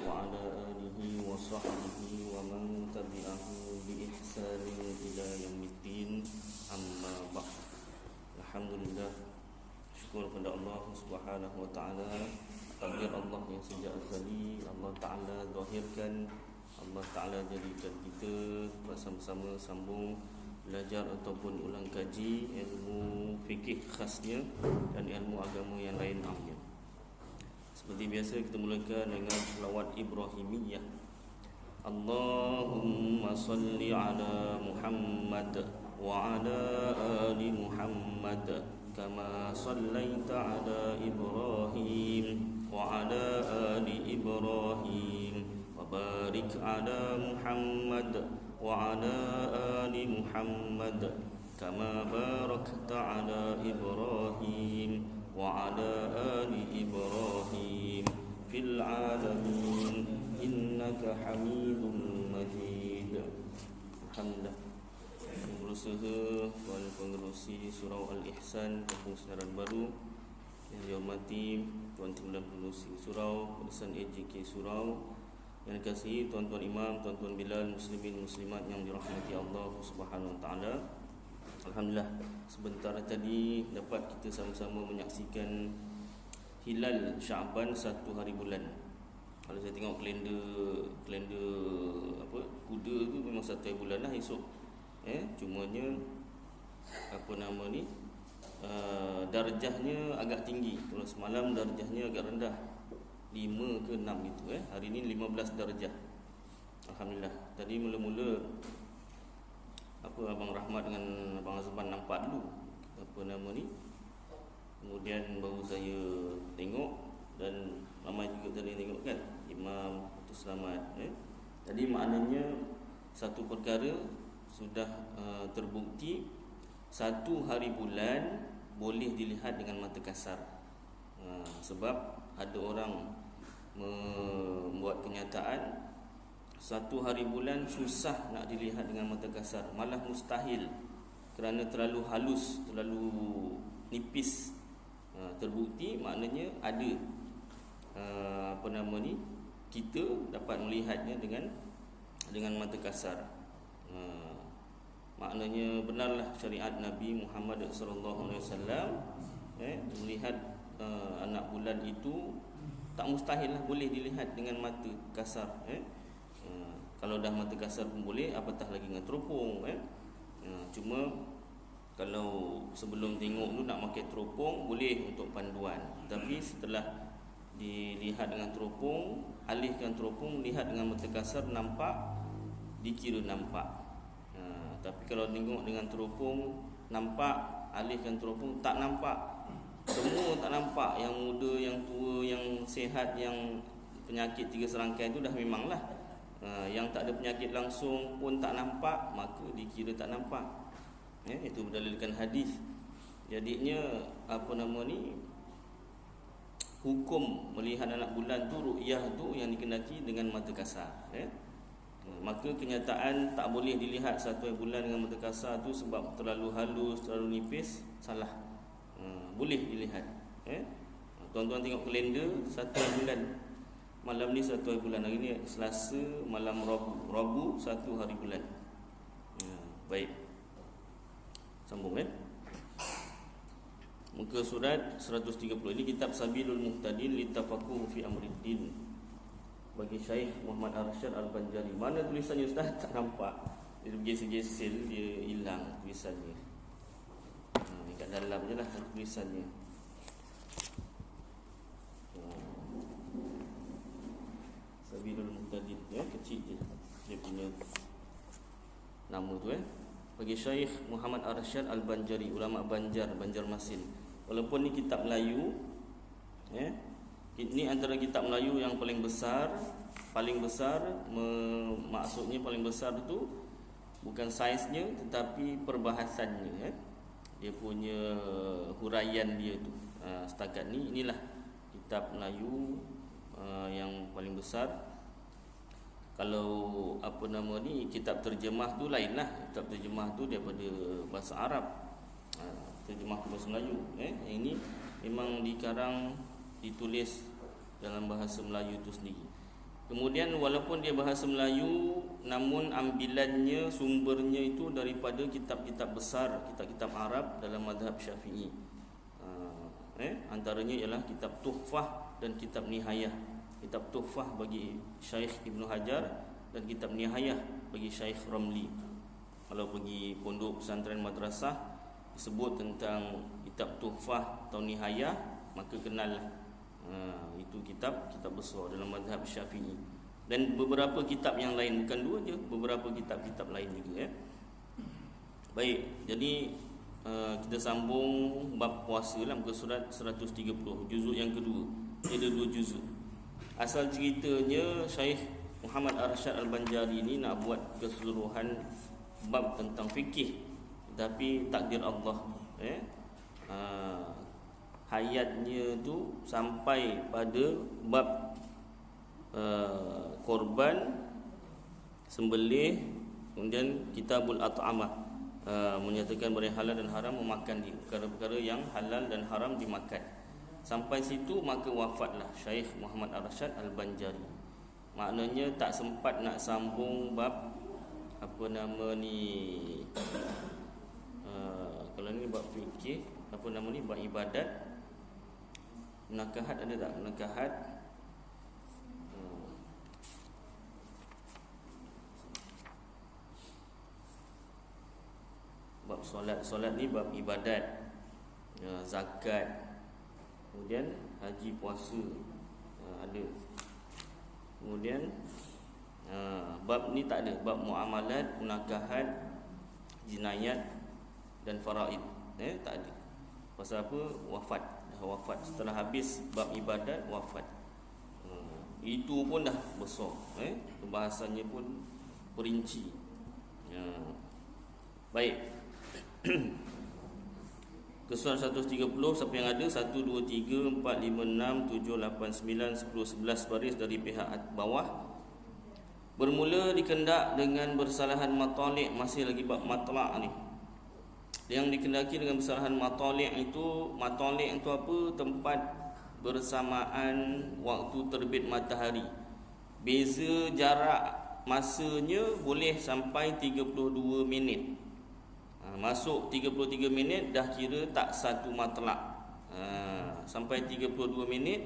وعلى آله وصحبه ومن تبعه بإحسان إلى يوم الدين. أما بعد. Alhamdulillah, syukur kepada Allah Subhanahu wa taala, takdir Allah yang sejak azali Allah taala zahirkan, Allah taala jadikan kita bersama-sama sambung belajar ataupun ulang kaji ilmu fikih khasnya dan ilmu agama yang lain amnya. Seperti biasa kita mulakan dengan selawat Ibrahimiyah. Allahumma salli ala Muhammad wa ala ali Muhammad kama sallaita ala Ibrahim wa ala ali Ibrahim wa barik ala Muhammad wa ala ali Muhammad kama barakta ala Ibrahim wa ala ali Ibrahim fil alamin innaka Hamidum Majid. Alhamdulillah, berusaha wal pengerusi surau Al-Ihsan Kampung Senaran Baru yang dihormati tuan-tuan pengerusi surau, penerusan AJK surau, yang dikasihi tuan-tuan imam, tuan-tuan bilal, muslimin muslimat yang dirahmati Allah Subhanahu wa taala. Alhamdulillah, sebentar tadi dapat kita sama-sama menyaksikan hilal Syaban 1 hari bulan. Kalau saya tengok kalender apa kuda tu memang 1 hari bulan lah esok. Cumanya apa nama ni? Darjahnya agak tinggi. Kalau semalam darjahnya agak rendah. 5 ke 6 gitu Hari ni 15 darjah. Alhamdulillah. Tadi mula-mula Abang Rahmat dengan Abang Azman nampak dulu apa nama ni. Kemudian baru saya tengok dan ramai juga tadi tengok kan Imam Putus Selamat. Tadi maknanya satu perkara sudah terbukti 1 hari bulan boleh dilihat dengan mata kasar. Sebab ada orang membuat kenyataan 1 hari bulan susah nak dilihat dengan mata kasar, malah mustahil kerana terlalu halus, terlalu nipis. Terbukti maknanya ada apa nama ni, kita dapat melihatnya dengan mata kasar. Maknanya benarlah syariat Nabi Muhammad sallallahu alaihi wasallam melihat anak bulan itu tak mustahil lah boleh dilihat dengan mata kasar. Kalau dah mata kasar pun boleh, apatah lagi dengan teropong. Cuma kalau sebelum tengok tu nak pakai teropong boleh untuk panduan. Tapi setelah dilihat dengan teropong, alihkan teropong, lihat dengan mata kasar, nampak, dikira nampak. Tapi kalau tengok dengan teropong, nampak, alihkan teropong, tak nampak. Semua tak nampak. Yang muda, yang tua, yang sihat, yang penyakit 3 serangkai tu dah memanglah. Yang tak ada penyakit langsung pun tak nampak, maka dikira tak nampak. Itu berdalilkan hadis. Jadinya apa nama ni, hukum melihat anak bulan tu, ru'yah tu yang dikendaki dengan mata kasar. Maka kenyataan tak boleh dilihat 1 hari bulan dengan mata kasar tu sebab terlalu halus, terlalu nipis, salah. Boleh dilihat. Tuan-tuan tengok kalender 1 hari bulan. Malam ni 1 hari bulan. Hari ni Selasa, malam Rabu 1 hari bulan. Baik. Sambung muka surat 130. Ini kitab Sabilul Muhtadin li Tafaqquh fi Amriddin bagi Syekh Muhammad Arsyad Al-Banjari. Mana tulisannya Ustaz? Tak nampak. Dia bergeser-geser, dia hilang tulisannya. Dekat dalam je lah tulisannya. Sabilul Muhtadin kecil je dia punya nama tu bagi Syekh Muhammad Arsyad Al-Banjari, ulama Banjarmasin. Walaupun ni kitab Melayu, ini antara kitab Melayu yang paling besar. Maksudnya paling besar tu bukan saiznya tetapi perbahasannya. Dia punya huraian dia tu. Setakat ni inilah kitab Melayu yang paling besar. Kalau apa nama ni, kitab terjemah tu lain lah. Kitab terjemah tu daripada bahasa Arab, terjemah bahasa Melayu. Yang ini memang dikarang, ditulis dalam bahasa Melayu tu sendiri. Kemudian walaupun dia bahasa Melayu, namun ambilannya, sumbernya itu daripada kitab-kitab besar, kitab-kitab Arab dalam mazhab Syafi'i. Antaranya ialah kitab Tuhfah dan kitab Nihayah. Kitab Tuhfah bagi Syekh Ibn Hajar dan kitab Nihayah bagi Syekh Ramli. Kalau pergi pondok pesantren madrasah disebut tentang kitab Tuhfah atau Nihayah, maka kenallah. Itu kitab besar dalam mazhab Syafi'i. Dan beberapa kitab yang lain, bukan dua je, beberapa kitab-kitab lain juga. Baik, jadi kita sambung bab puasa lah, muka surat 130, juzuk yang kedua. Dia ada 2 juzuk. Asal ceritanya Syekh Muhammad Arsyad Al-Banjari ni nak buat keseluruhan bab tentang fikih, tapi takdir Allah, hayatnya tu sampai pada bab korban, sembelih, kemudian kitabul at'amah, menyatakan bahawa halal dan haram memakan dia, perkara-perkara yang halal dan haram dimakan. Sampai situ maka wafatlah Syekh Muhammad Arsyad Al-Banjari. Maknanya tak sempat nak sambung bab apa nama ni, kalau ni bab fikih, apa nama ni, bab ibadat. Nakahat ada tak? Nakahat bab solat ni bab ibadat, zakat, kemudian haji, puasa, ada. Kemudian bab ni tak ada, bab muamalat, munakahat, jinayat dan faraid, tak ada. Pasal apa? Wafat. Setelah habis bab ibadat, wafat. Itu pun dah besar, Bahasannya pun perinci. Baik. Ke surah 130, siapa yang ada 1, 2, 3, 4, 5, 6, 7, 8, 9, 10, 11 baris dari pihak bawah. Bermula dikendak dengan bersalahan matalik. Masih lagi bab matlak ni. Yang dikendaki dengan bersalahan matalik itu apa? Tempat bersamaan waktu terbit matahari. Beza jarak masanya boleh sampai 32 minit. Masuk 33 minit dah kira tak satu matlak. Sampai 32 minit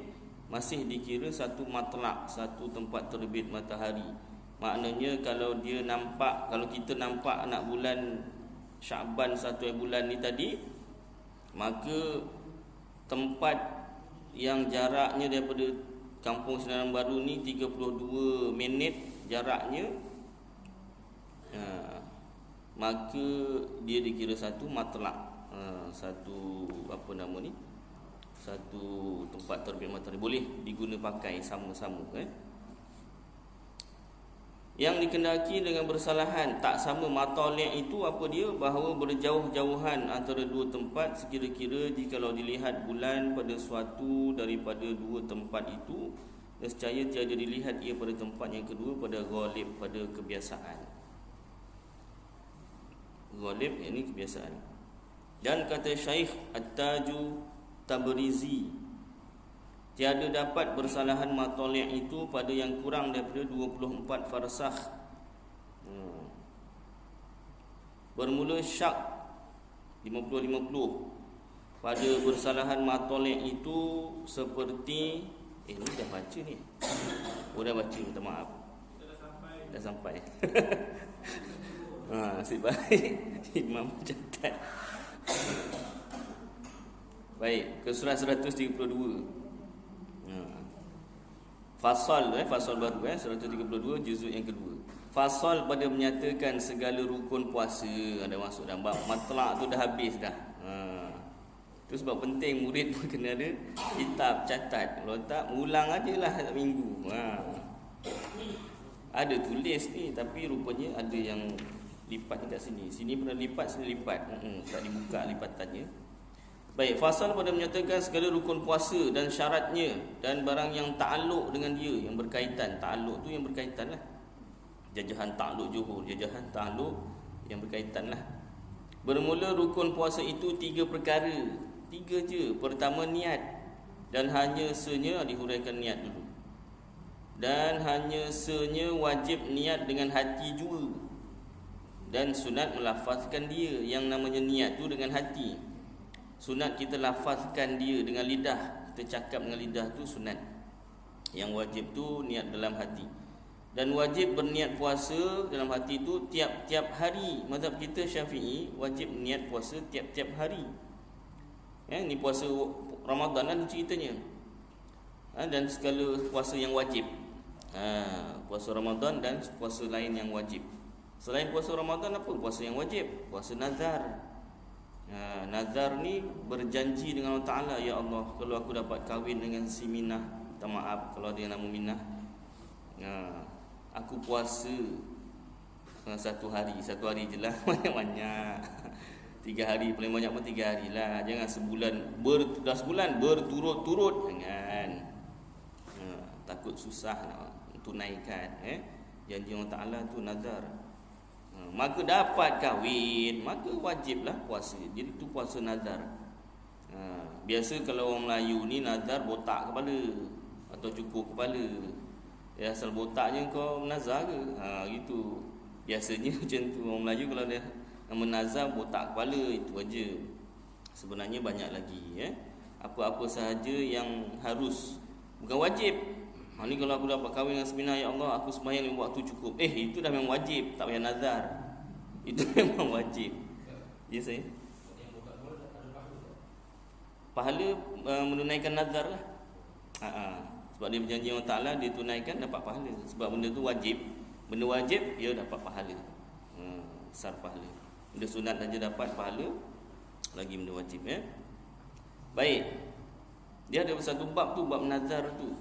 masih dikira satu matlak, satu tempat terbit matahari. Maknanya kalau kita nampak anak bulan Sya'ban 1 bulan ni tadi, maka tempat yang jaraknya daripada Kampung Sinaran Baru ni 32 minit jaraknya, maka dia dikira satu matlak, satu apa nama ni, satu tempat terbit matahari. Boleh diguna pakai sama-sama. Yang dikendaki dengan bersalahan tak sama matalik itu apa dia? Bahawa berjauh-jauhan antara dua tempat sekira-kira jikalau dilihat bulan pada suatu daripada dua tempat itu, nescaya tiada dilihat ia pada tempat yang kedua pada ghalib, pada kebiasaan. Ghalib ini kebiasaan. Dan kata Syekh At-Taju Tabrizi, tiada dapat bersalahan matalik itu pada yang kurang daripada 24 farsakh. Bermula syak 50-50 pada bersalahan matalik itu seperti ni dah baca ni. Dah baca, minta maaf. Dah sampai. Nasib baik Imam catat. Baik, ke surah 132. Fasal baru 132 juzuk yang kedua. Fasal pada menyatakan segala rukun puasa. Ada masuk dalam bab matlak tu dah habis dah. Itu sebab penting murid pun kena ada kitab catat. Kalau tak ulang ajalah setiap minggu. Ada tulis ni tapi rupanya ada yang lipat kat sini. Sini pernah lipat, sini lipat. Tak dibuka lipatannya. Baik, fasal pada menyatakan segala rukun puasa dan syaratnya dan barang yang ta'aluk dengan dia, yang berkaitan. Ta'aluk tu yang berkaitan lah. Jajahan ta'aluk Johor, jajahan ta'aluk yang berkaitan lah. Bermula rukun puasa itu 3 perkara. 3 je. Pertama niat. Dan hanya dihuraikan niat dulu. dan hanya senya wajib niat dengan hati jua, dan sunat melafazkan dia. Yang namanya niat tu dengan hati. Sunat kita lafazkan dia dengan lidah, kita cakap dengan lidah tu sunat. Yang wajib tu niat dalam hati. Dan wajib berniat puasa dalam hati tu tiap-tiap hari. Mazhab kita Syafi'i wajib niat puasa tiap-tiap hari. Ni puasa Ramadan lah ceritanya. Dan segala puasa yang wajib. Puasa Ramadan dan puasa lain yang wajib. Selain puasa Ramadan apa? Puasa yang wajib. Puasa nazar. Nazar ni berjanji dengan Allah Ta'ala, ya Allah, kalau aku dapat kahwin dengan si Minah, minta maaf kalau dia nama Minah, aku puasa 1 hari. 1 hari je lah. Banyak-banyak 3 hari, paling banyak pun 3 hari lah. Jangan sebulan, dah sebulan berturut-turut. Jangan. Takut susah nak tunaikan. Janji Allah Ta'ala tu nazar. Maka dapat kahwin, maka wajiblah puasa. Jadi tu puasa nazar. Biasa kalau orang Melayu ni nazar botak kepala atau cukur kepala. Asal botaknya kau nazar ke? Gitu. Biasanya macam tu orang Melayu, kalau dia nama nazar botak kepala, itu aja. Sebenarnya banyak lagi. Apa-apa sahaja yang harus, bukan wajib. Ni kalau aku dapat kahwin dengan Seminah, ya Allah, aku sembahyang 5 waktu cukup. Itu dah memang wajib, tak payah nazar. Itu memang wajib. Ya saya. Pahala menunaikan nazar lah. Sebab dia berjanji Allah Ta'ala, dia tunaikan, dapat pahala. Sebab benda tu wajib. Benda wajib, dia dapat pahala. Besar pahala. Benda sunat saja dapat pahala, lagi benda wajib. Baik. Dia ada satu bab tu, bab nazar tu.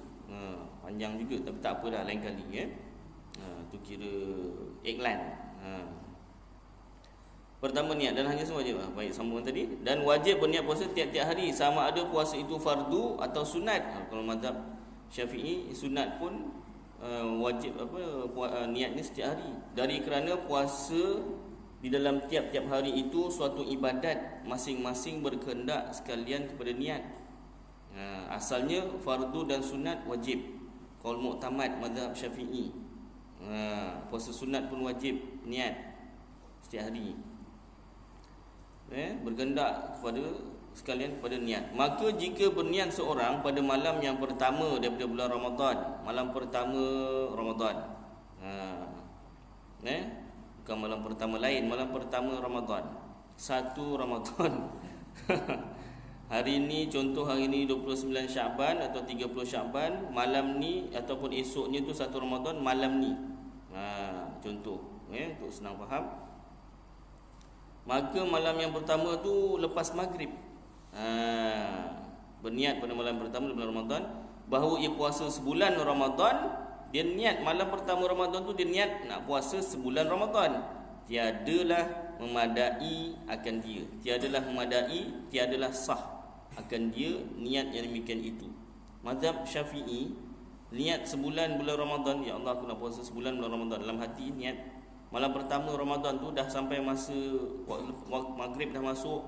Panjang juga, tapi tak apalah, lain kali. Tu kira iklan. Pertama niat, dan hanya semua wajib. Baik, sambungan tadi. Dan wajib berniat puasa tiap-tiap hari, sama ada puasa itu fardu atau sunat. Kalau mazhab Syafi'i, sunat pun wajib niatnya setiap hari. Dari kerana puasa di dalam tiap-tiap hari itu suatu ibadat, masing-masing berkehendak sekalian kepada niat. Asalnya fardu dan sunat wajib. Qaul mu'tamad mazhab Syafi'i. Puasa sunat pun wajib niat setiap hari. Berkehendak kepada sekalian kepada niat. Maka jika berniat seorang pada malam yang pertama daripada bulan Ramadan, malam pertama Ramadan. Bukan malam pertama lain, malam pertama Ramadan. 1 Ramadan. Hari ni, contoh hari ni 29 Syaban atau 30 Syaban, malam ni ataupun esoknya tu 1 Ramadan, malam ni. Contoh, untuk senang faham. Maka malam yang pertama tu lepas maghrib. Berniat pada malam pertama bulan Ramadan bahawa ia puasa sebulan Ramadan. Dia niat malam pertama Ramadan tu, dia niat nak puasa sebulan Ramadan. Tiadalah memadai akan dia. Tiadalah memadai, tiadalah sah akan dia niat yang demikian itu. Mazhab Syafi'i, niat sebulan bulan Ramadan, ya Allah, aku nak puasa sebulan bulan Ramadan, dalam hati niat. Malam pertama Ramadan tu dah sampai masa maghrib dah masuk,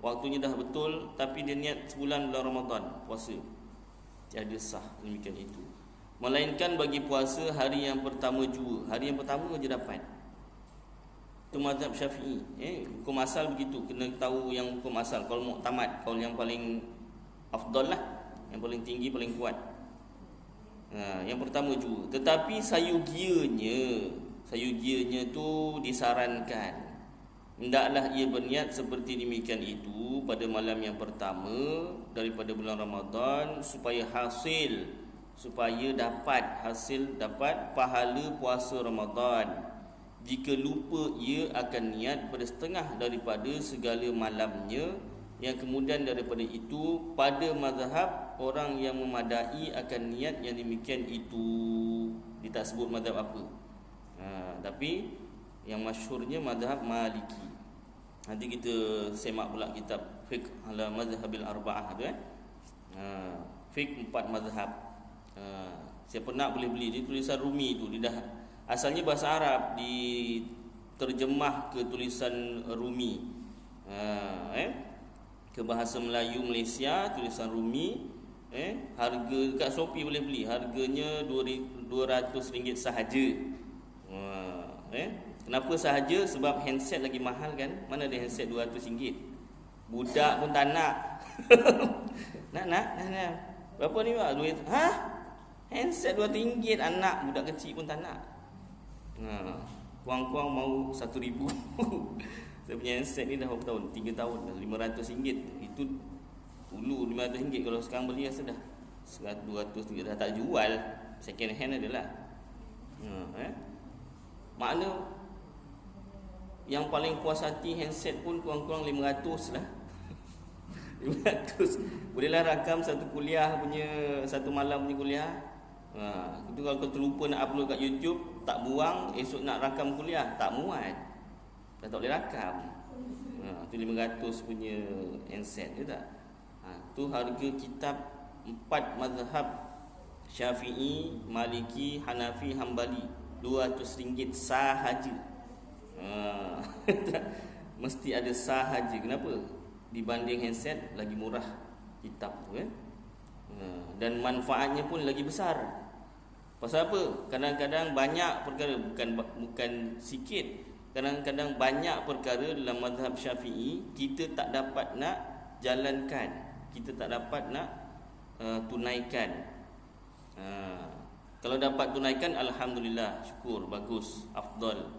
waktunya dah betul, tapi dia niat sebulan bulan Ramadan puasa. Tiada sah demikian itu. Melainkan bagi puasa hari yang pertama jua. Hari yang pertama je dapat. Itu mazhab Syafi'i. Hukum asal begitu, kena tahu yang hukum asal. Kalau mu'tamad, kalau yang paling afdal lah, yang paling tinggi, paling kuat. Yang pertama jua. Tetapi sayugianya tu disarankan, hendaklah ia berniat seperti demikian itu pada malam yang pertama daripada bulan Ramadan, supaya dapat pahala puasa Ramadan. Jika lupa, ia akan niat pada setengah daripada segala malamnya, yang kemudian daripada itu pada mazhab orang yang memadai akan niat yang demikian itu. Dia tak sebut mazhab apa. Tapi yang masyhurnya mazhab Maliki. Nanti kita semak pula kitab Fiqh ala Mazhabil Arba'ah tu. Fiqh 4 mazhab. Siapa nak boleh beli. Dia tulisan Rumi tu. Dia dah, asalnya bahasa Arab, diterjemah ke tulisan Rumi. Ke bahasa Melayu Malaysia tulisan Rumi. Harga dekat Shopee boleh beli, harganya RM200 sahaja. Kenapa sahaja? Sebab handset lagi mahal kan. Mana ada handset RM200? Budak pun tak nak. nak. Berapa ni pak? Duit. Handset RM200, anak budak kecil pun tak nak. Kuang-kuang mau RM1,000. Saya punya handset ni dah berapa tahun? 3 tahun dah, RM500. Itu dulu RM500, kalau sekarang beli rasa dah 200, dah tak jual. Second hand adalah. Makna yang paling puas hati handset pun kurang-kurang 500 lah. 500. Bolehlah rakam satu kuliah punya, satu malam punya kuliah. Itu kalau kau terlupa nak upload kat YouTube, tak buang, esok nak rakam kuliah, tak muat. Dah tak boleh rakam. Itu 500 punya handset je tak? Tu harga kitab 4 mazhab Syafi'i, Maliki, Hanafi, Hambali, RM200 sahaja. Mesti ada sahaja. Kenapa? Dibanding handset lagi murah kitab tu dan manfaatnya pun lagi besar. Pasal apa? Kadang-kadang banyak perkara, bukan sikit, kadang-kadang banyak perkara dalam mazhab Syafi'i kita tak dapat nak jalankan, kita tak dapat nak tunaikan. Kalau dapat tunaikan, alhamdulillah, syukur, bagus, afdal.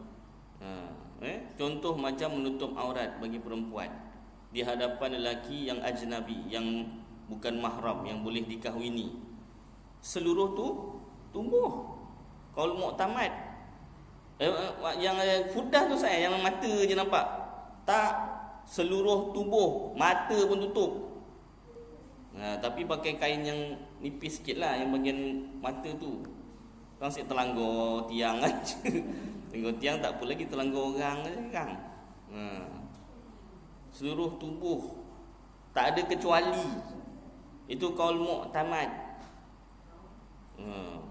Contoh macam menutup aurat bagi perempuan di hadapan lelaki yang ajnabi, yang bukan mahram, yang boleh dikahwini. Seluruh tu tumbuh. Qaul mu'tamad. Yang fudah tu saya, yang mata je nampak. Tak, seluruh tubuh, mata pun tutup. Tapi pakai kain yang nipis sikit lah, yang bagian mata tu. Kan saya terlanggar tiang aja. Tengok tiang tak apa lagi, terlanggar orang kan. Seluruh tubuh, tak ada kecuali. Itu qaul mu'tamad.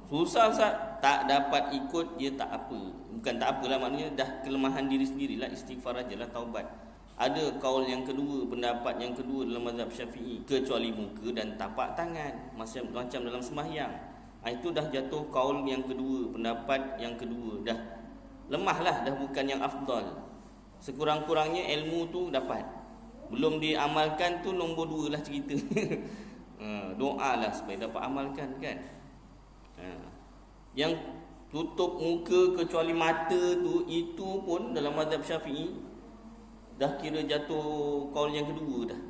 Susah Ustaz, tak dapat ikut, dia tak apa. Bukan tak apalah, maknanya dah kelemahan diri sendirilah, istighfar ajalah, taubat. Ada kaul yang kedua, pendapat yang kedua dalam mazhab Syafi'i, kecuali muka dan tapak tangan, macam dalam sembahyang. Itu dah jatuh kaul yang kedua, pendapat yang kedua, dah lemahlah, dah bukan yang afdal. Sekurang-kurangnya ilmu tu dapat, belum diamalkan tu nombor 2 lah cerita. Doa lah supaya dapat amalkan kan. Yang tutup muka kecuali mata tu, itu pun dalam mazhab Syafi'i dah kira jatuh kaul yang kedua dah.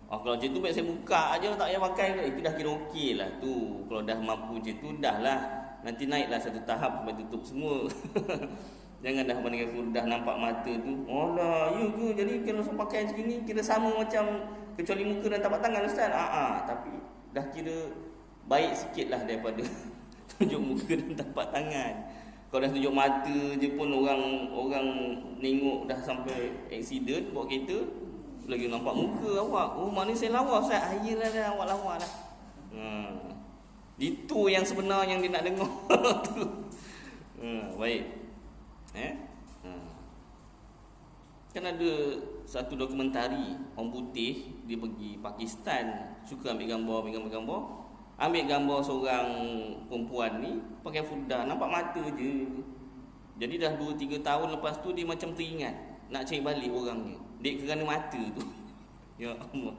Kalau macam tu baik saya buka aja, tak payah pakai, itu dah kira okey lah tu. Kalau dah mampu macam tu, dah lah. Nanti naiklah satu tahap sampai tutup semua. Jangan dah dah nampak mata tu. Alah, ya ke? Jadi kalau pakai macam ni kira sama macam kecuali muka dan tapak tangan Ustaz. Tapi dah kira baik sikit lah daripada tunjuk muka dan tapak tangan. Kalau dah tunjuk mata je pun orang tengok dah sampai aksiden bawa kereta, lagi nampak muka awak. Oh, mana saya lawa Ustaz? Ayolah dah, awak lawa dah. Itu yang sebenar yang dia nak dengar tu. Baik. Kan ada satu dokumentari orang putih, dia pergi Pakistan, suka ambil gambar. Ambil gambar seorang perempuan ni pakai fudah, nampak mata je. Jadi dah 2-3 tahun lepas tu dia macam teringat nak cari balik orangnya. Dek kerana mata tu. Ya Allah.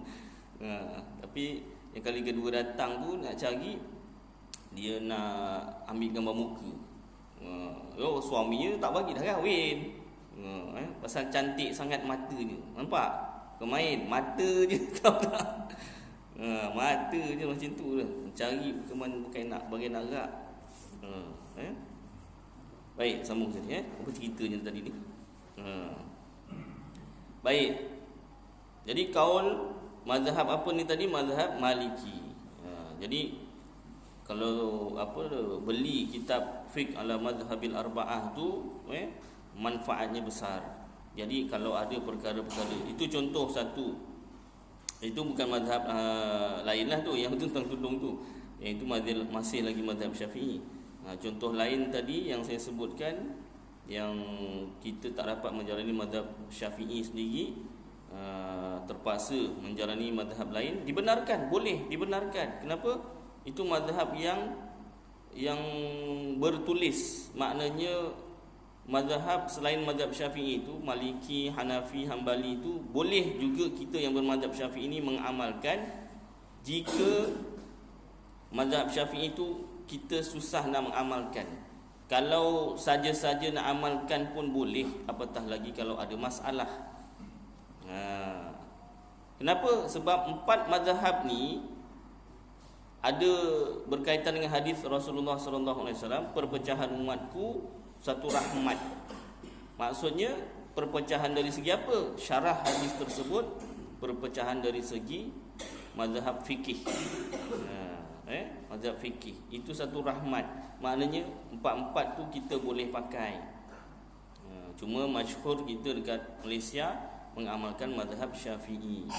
Tapi yang kali kedua datang tu nak cari, dia nak ambil gambar muka. Suaminya tak bagi dah kahwin. Pasal cantik sangat matanya. Nampak? Kemain mata je tahu tak? Mata je macam tu lah. Cari bukan nak bagi nak rak. Baik, sambung tadi apa ceritanya tadi ni? Baik. Jadi kaul mazhab apa ni tadi? Mazhab Maliki. Jadi kalau beli kitab fiqh ala mazhabil arba'ah tu manfaatnya besar. Jadi kalau ada perkara-perkara, itu contoh satu. Itu bukan mazhab lain lah tu, yang tu tentang tudung tu. Yang itu masih lagi mazhab Syafi'i. Contoh lain tadi yang saya sebutkan, yang kita tak dapat menjalani mazhab Syafi'i sendiri, terpaksa menjalani mazhab lain, dibenarkan, boleh dibenarkan. Kenapa? Itu mazhab yang bertulis. Maknanya mazhab selain mazhab Syafi'i itu, Maliki, Hanafi, Hambali itu, boleh juga kita yang bermazhab Syafi'i ini mengamalkan. Jika mazhab Syafi'i itu kita susah nak mengamalkan, kalau saja-saja nak amalkan pun boleh, apatah lagi kalau ada masalah. Kenapa? Sebab 4 mazhab ni ada berkaitan dengan hadis Rasulullah sallallahu alaihi wasallam, perpecahan umatku satu rahmat. Maksudnya perpecahan dari segi apa? Syarah hadis tersebut, perpecahan dari segi mazhab fikih. Mazhab fikih itu satu rahmat. Maknanya 4 tu kita boleh pakai. Cuma masyhur kita dekat Malaysia mengamalkan mazhab Syafi'i.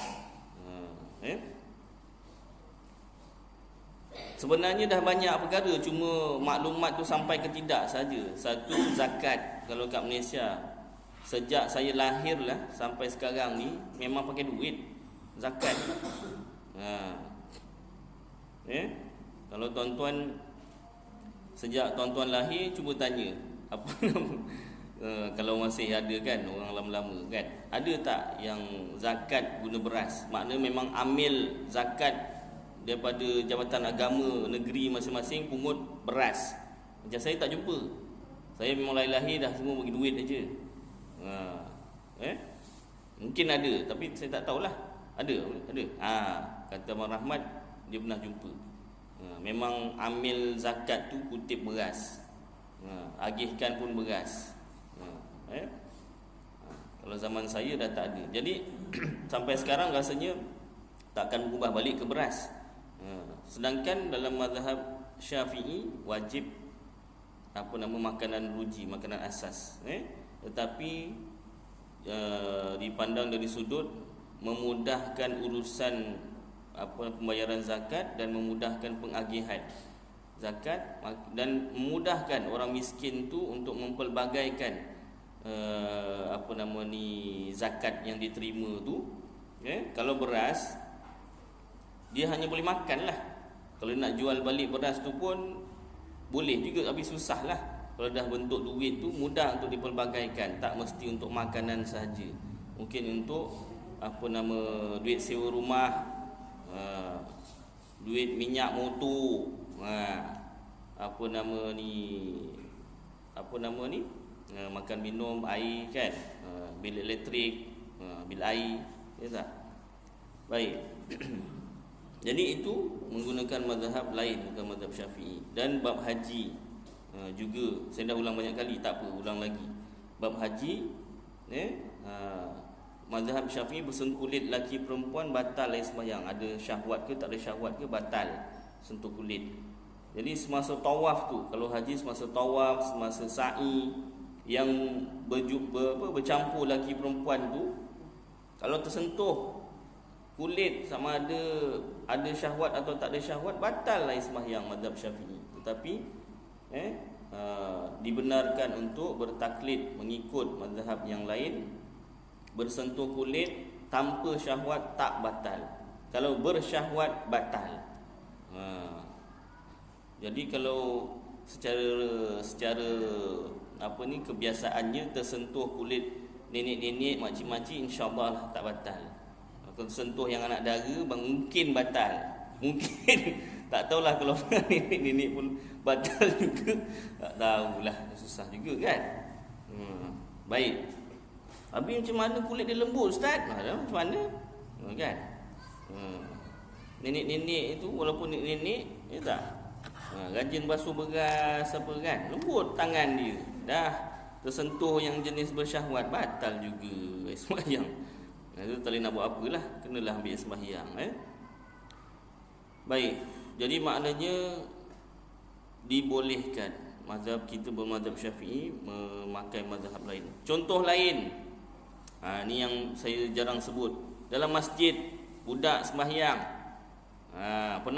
Sebenarnya dah banyak perkara, cuma maklumat tu sampai ke tidak saja. Satu, zakat. Kalau kat Malaysia, sejak saya lahir lah sampai sekarang ni memang pakai duit zakat. Kalau tuan-tuan, sejak tuan-tuan lahir, cuba tanya apa nama kalau masih ada kan orang lama-lama kan, ada tak yang zakat guna beras? Maknanya memang ambil zakat daripada jabatan agama negeri masing-masing, pungut beras. Macam saya tak jumpa. Saya memang lahir dah semua bagi duit aja. Mungkin ada, tapi saya tak tahulah. Ada. Kata Abang Rahmat dia pernah jumpa. Memang ambil zakat tu kutip beras. Agihkan pun beras. Kalau zaman saya dah tak ada. Jadi sampai sekarang rasanya takkan berubah balik ke beras. Sedangkan dalam mazhab Syafi'i wajib makanan ruji, makanan asas. Tetapi dipandang dari sudut memudahkan urusan pembayaran zakat dan memudahkan pengagihan zakat, dan memudahkan orang miskin tu untuk mempelbagaikan zakat yang diterima tu. Kalau beras dia hanya boleh makan lah. Kalau nak jual balik beras tu pun boleh juga, tapi susah lah. Kalau dah bentuk duit tu mudah untuk dipelbagaikan, tak mesti untuk makanan sahaja. Mungkin untuk duit sewa rumah, duit minyak motor, makan minum, air kan, bil elektrik, bil air, ya tak? Baik. Jadi itu menggunakan mazhab lain, bukan mazhab Syafi'i. Dan bab haji juga saya dah ulang banyak kali, tak apa, ulang lagi. Bab haji, mazhab Syafi'i bersentuh kulit lelaki perempuan batal sembahyang. Ada syahwat ke tak ada syahwat ke, batal sentuh kulit. Jadi semasa tawaf tu, kalau haji semasa tawaf, semasa sa'i, yang bercampur lelaki perempuan tu, kalau tersentuh kulit sama ada syahwat atau tak ada syahwat, batal sembahyang mazhab Syafi'i. Tetapi dibenarkan untuk bertaklid mengikut mazhab yang lain. Bersentuh kulit tanpa syahwat tak batal. Kalau bersyahwat batal. Jadi kalau secara kebiasaannya tersentuh kulit nenek-nenek, makcik-makcik, insya-Allah tak batal. Kalau sentuh yang anak dara mungkin batal. Mungkin tak tahulah kalau nenek-nenek pun batal juga. Tak tahulah, susah juga kan. Baik. Habis macam mana kulit dia lembut, Ustaz? Macam mana? Kan? Nenek-nenek itu walaupun nenek-nenek, ya tak? Rajin basuh beras apa kan? Lembut tangan dia. Dah tersentuh yang jenis bersyahwat, batal juga sembahyang. Itu tak boleh nak buat apalah, kenalah ambil sembahyang. Baik. Jadi maknanya dibolehkan mazhab kita bermazhab Syafi'i memakai mazhab lain. Contoh lain, ni yang saya jarang sebut. Dalam masjid budak sembahyang.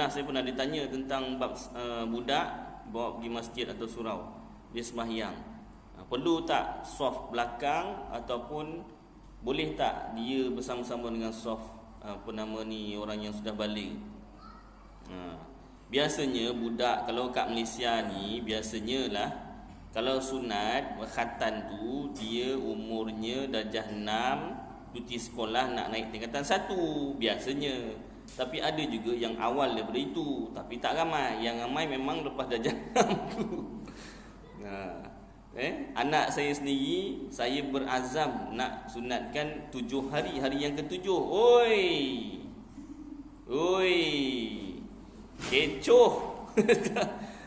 Saya pernah ditanya tentang bab budak bawa pergi masjid atau surau, dia sembahyang. Perlu tak saf belakang ataupun boleh tak dia bersama-sama dengan soft apa nama ni, orang yang sudah balik? Biasanya budak kalau kat Malaysia ni, biasanya lah kalau sunat khatan tu dia umurnya darjah 6, cuti sekolah nak naik tingkatan 1 biasanya. Tapi ada juga yang awal daripada itu, tapi tak ramai. Yang ramai memang lepas darjah 6 tu. Anak saya sendiri, saya berazam nak sunatkan 7 hari, hari yang ke-7. Oi, kecoh.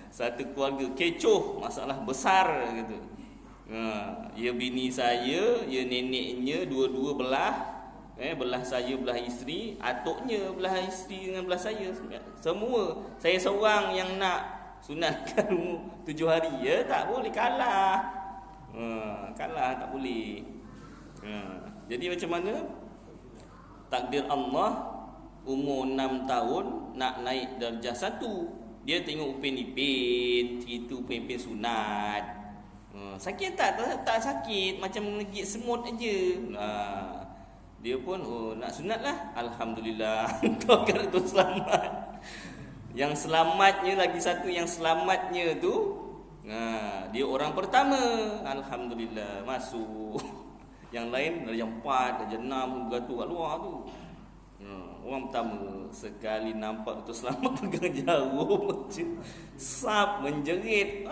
Satu keluarga kecoh, masalah besar gitu. Ya bini saya, ya neneknya, dua-dua belah, belah saya, belah isteri, atuknya belah isteri dengan belah saya, semua. Saya seorang yang nak sunatkan 7 hari. Ya tak boleh, kalah. Kalah, tak boleh. Jadi macam mana? Takdir Allah, umur 6 tahun nak naik darjah 1. Dia tengok Upin Ipin, itu Upin Ipin sunat. Sakit tak? Tak sakit, macam menegit semut aja. Dia pun nak sunat lah. Alhamdulillah. Tawakal tu selamat. Yang selamatnya lagi satu, yang selamatnya tu dia orang pertama. Alhamdulillah masuk. Yang lain darjah 4, darjah 6 beratur kat luar tu. Orang pertama sekali nampak tu selamat pegang jarum macam sap menjerit.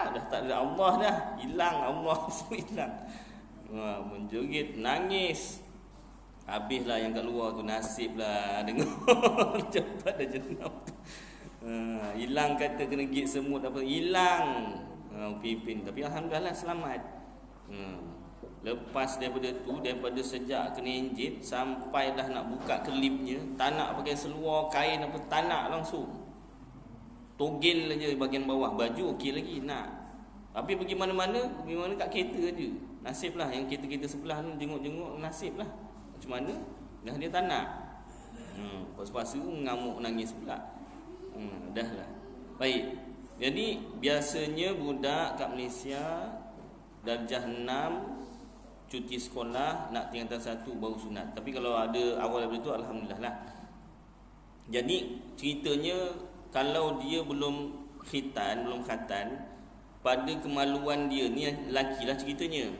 Dah tak ada Allah dah, hilang Allah semua hilang. Menjerit, nangis. Habislah yang kat luar tu, nasib lah dengar cepat dah jenam. Hilang kata kena gigit semut apa, hilang. Pipin, tapi alhamdulillah selamat. Lepas daripada tu, daripada sejak kena enjin sampai dah nak buka kelipnya, tak nak pakai seluar, kain apa, tak nak langsung. Togel aja bahagian bawah, baju okey lagi nak. Tapi pergi mana-mana kat kereta aja. Nasib lah yang kereta-kereta sebelah ni jenguk-jenguk, nasib lah. Macam mana? Dah dia tak nak. Pas-pas tu mengamuk nangis pula. Dah lah. Baik. Jadi biasanya budak kat Malaysia darjah 6 cuti sekolah nak tingkatan 1 baru sunat. Tapi kalau ada awal daripada tu, alhamdulillah lah. Jadi ceritanya kalau dia belum khitan, pada kemaluan dia ni, lelaki lah ceritanya,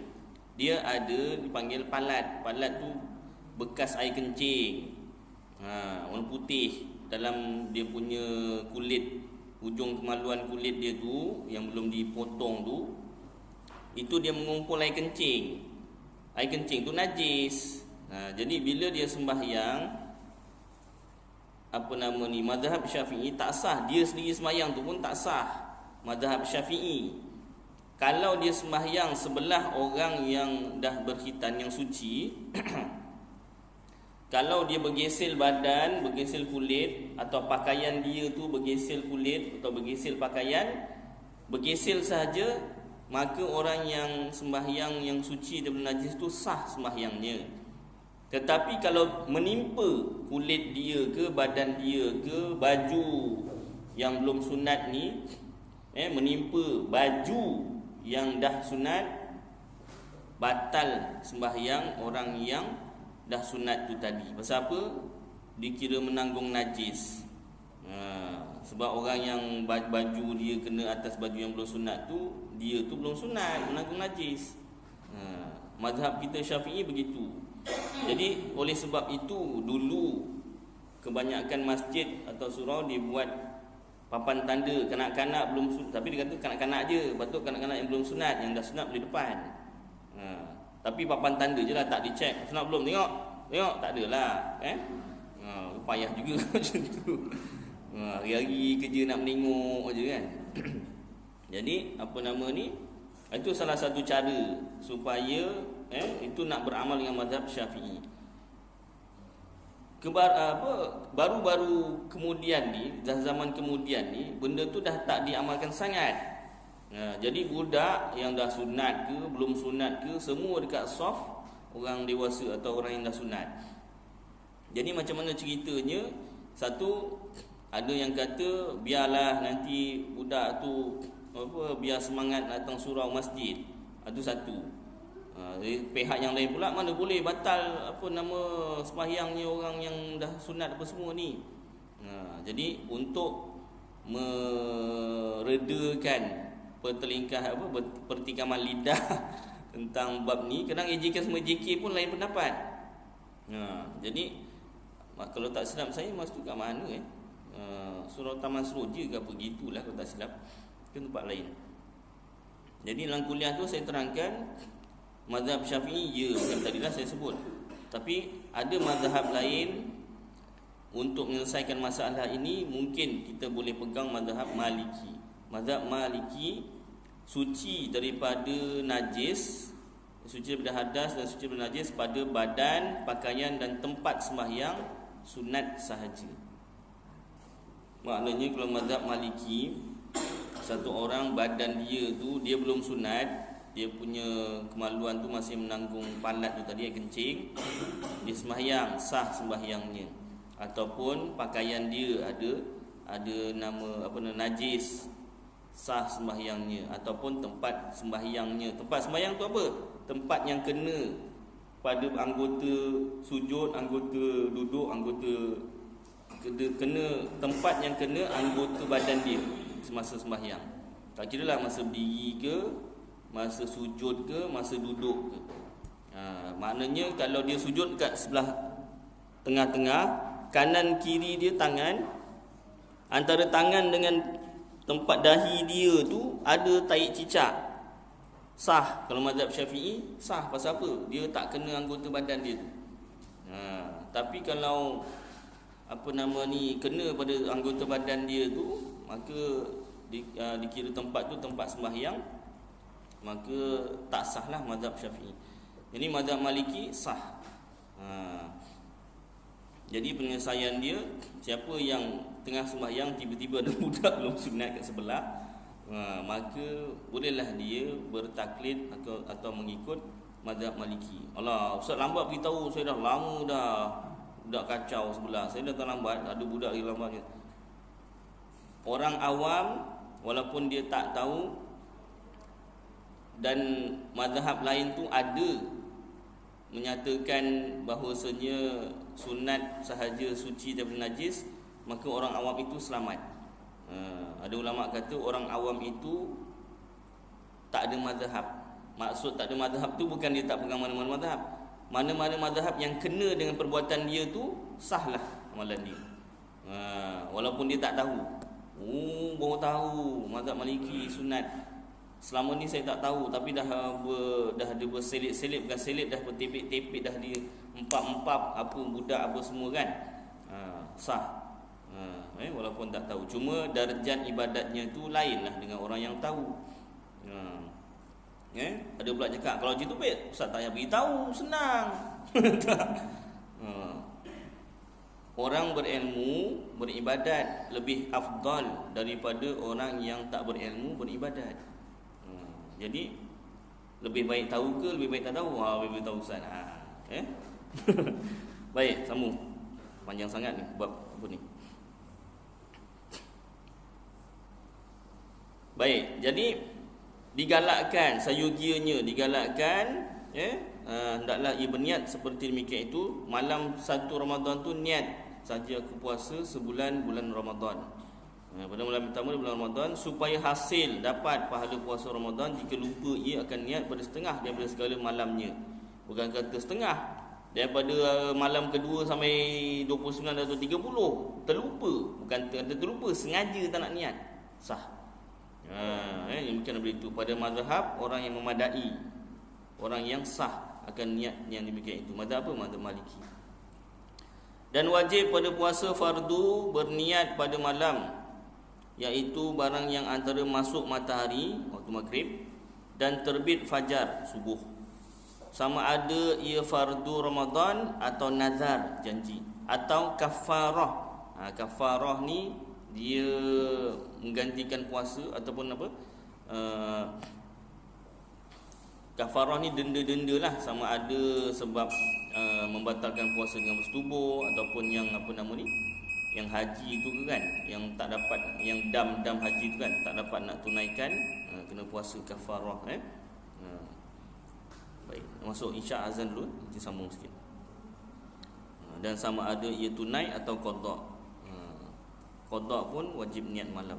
dia ada dipanggil palat. Palat tu bekas air kencing, warna putih dalam dia punya kulit, ujung kemaluan kulit dia tu yang belum dipotong tu, itu dia mengumpul air kencing. Air kencing tu najis. Jadi bila dia sembahyang, apa nama ni, mazhab Syafi'i tak sah. Dia sendiri sembahyang tu pun tak sah. Mazhab Syafi'i, kalau dia sembahyang sebelah orang yang dah berkhitan, yang suci kalau dia bergesel badan, bergesel kulit, atau pakaian dia tu bergesel kulit atau bergesel pakaian, bergesel sahaja, maka orang yang sembahyang yang suci daripada najis tu sah sembahyangnya. Tetapi kalau menimpa kulit dia ke, badan dia ke, baju yang belum sunat ni, menimpa baju yang dah sunat, batal sembahyang orang yang dah sunat tu tadi. Pasal apa? Dikira menanggung najis. Sebab orang yang baju dia kena atas baju yang belum sunat tu, dia tu belum sunat, menanggung najis. Mazhab kita Syafi'i begitu. Jadi oleh sebab itu, dulu kebanyakan masjid atau surau dia buat papan tanda kanak-kanak belum sunat. Tapi dia kata kanak-kanak je, patut kanak-kanak yang belum sunat, yang dah sunat boleh depan. Tapi papan tanda je lah, tak dicek sunat belum, tengok tak adalah. Payah juga macam tu. Hari-hari kerja nak menengok je kan. Jadi apa nama ni, itu salah satu cara supaya itu nak beramal dengan mazhab Syafi'i. Baru-baru kemudian ni, zaman kemudian ni, benda tu dah tak diamalkan sangat. Jadi budak yang dah sunat ke, belum sunat ke, semua dekat soft orang dewasa atau orang yang dah sunat. Jadi macam mana ceritanya? Satu, ada yang kata biarlah nanti budak tu biar semangat datang surau masjid. Itu satu. Pihak yang lain pula mana boleh batal apa nama sembahyangnya orang yang dah sunat apa semua ni. Jadi untuk meredakan pertikaman lidah tentang bab ni, kadang AJK sama JK pun lain pendapat. Jadi kalau tak silap saya masa tu kat mana surau Taman Seroja ke apa gitulah kalau tak silap, ke tempat lain. Jadi dalam kuliah tu saya terangkan mazhab Syafi'i yang tadilah saya sebut. Tapi ada mazhab lain. Untuk menyelesaikan masalah ini mungkin kita boleh pegang mazhab Maliki. Mazhab Maliki suci daripada najis, suci daripada hadas dan suci daripada najis pada badan, pakaian dan tempat sembahyang sunat sahaja. Maknanya kalau mazhab Maliki, satu orang badan dia tu dia belum sunat, dia punya kemaluan tu masih menanggung palat tu tadi yang kencing, dia sembahyang, sah sembahyangnya. Ataupun pakaian dia ada nama apa nama najis, sah sembahyangnya. Ataupun tempat sembahyangnya. Tempat sembahyang tu apa? Tempat yang kena pada anggota sujud, anggota duduk, anggota kena tempat yang kena anggota badan dia semasa sembahyang. Tak kira lah masa berdiri ke, masa sujud ke, masa duduk ke. Maknanya kalau dia sujud kat sebelah tengah-tengah, kanan kiri dia tangan, antara tangan dengan tempat dahi dia tu ada tahi cicak, sah. Kalau mazhab Syafi'i sah. Pasal apa? Dia tak kena anggota badan dia tu. Tapi kalau apa nama ni kena pada anggota badan dia tu, maka dikira tempat tu tempat sembahyang, maka tak sah lah mazhab Syafi'i. Jadi mazhab Maliki sah. Jadi penyelesaian dia, siapa yang tengah sembahyang tiba-tiba ada budak belum sunat kat sebelah, maka bolehlah dia bertaklid atau mengikut mazhab Maliki. Allah, ustaz lambat beritahu, saya dah lama dah budak kacau sebelah. Saya dah terlambat, ada budak lagi lambat. Orang awam walaupun dia tak tahu dan mazhab lain tu ada menyatakan bahawasanya sunat sahaja suci daripada najis, maka orang awam itu selamat. Ada ulama kata orang awam itu tak ada mazhab. Maksud tak ada mazhab tu bukan dia tak pegang mana-mana mazhab. Mana-mana mazhab yang kena dengan perbuatan dia tu sahlah amalan dia. Walaupun dia tak tahu. Baru tahu mazhab Maliki sunat. Selama ni saya tak tahu, tapi dah ada berselit-selit, bukan selit, dah bertepik-tepik, dah dia empap-empap apa budak apa semua kan. Sah. Walaupun tak tahu. Cuma darjat ibadatnya tu lainlah dengan orang yang tahu. Ada pula cakap kalau gitu baik ustaz tak payah beritahu, senang. Orang berilmu beribadat lebih afdal daripada orang yang tak berilmu beribadat. Jadi lebih baik tahu ke lebih baik tak tahu? Lebih baik tahu ustaz. Baik, sambung. Panjang sangat ni bab apa ni. Baik, jadi digalakkan, sayogianya digalakkan, hendaklah ia berniat seperti demikian itu. Malam 1 Ramadan tu niat saja aku puasa sebulan bulan Ramadan. Pada malam pertama bulan Ramadan, supaya hasil dapat pahala puasa Ramadan. Jika lupa ia akan niat pada setengah daripada segala malamnya. Bukan kata setengah, daripada malam kedua sampai 29 atau 30 terlupa. Bukan kata terlupa, sengaja tak nak niat, sah. Mungkin begitu. Pada mazhab orang yang memadai, orang yang sah akan niat yang demikian itu. Mazhab apa? Mazhab Maliki. Dan wajib pada puasa fardu berniat pada malam, iaitu barang yang antara masuk matahari waktu maghrib dan terbit fajar subuh, sama ada ia fardu Ramadan atau nazar janji atau kafarah. Kafarah ni dia menggantikan puasa ataupun apa? Kafarah ni denda-denda lah, sama ada sebab membatalkan puasa dengan bersetubuh ataupun yang apa nama ni, yang haji tu kan, yang tak dapat, yang dam haji tu kan, tak dapat nak tunaikan, kena puasa kafarah. Baik, masuk isyak azan dulu, kita sambung sikit. Dan sama ada ia tunai atau qada. Qada pun wajib niat malam.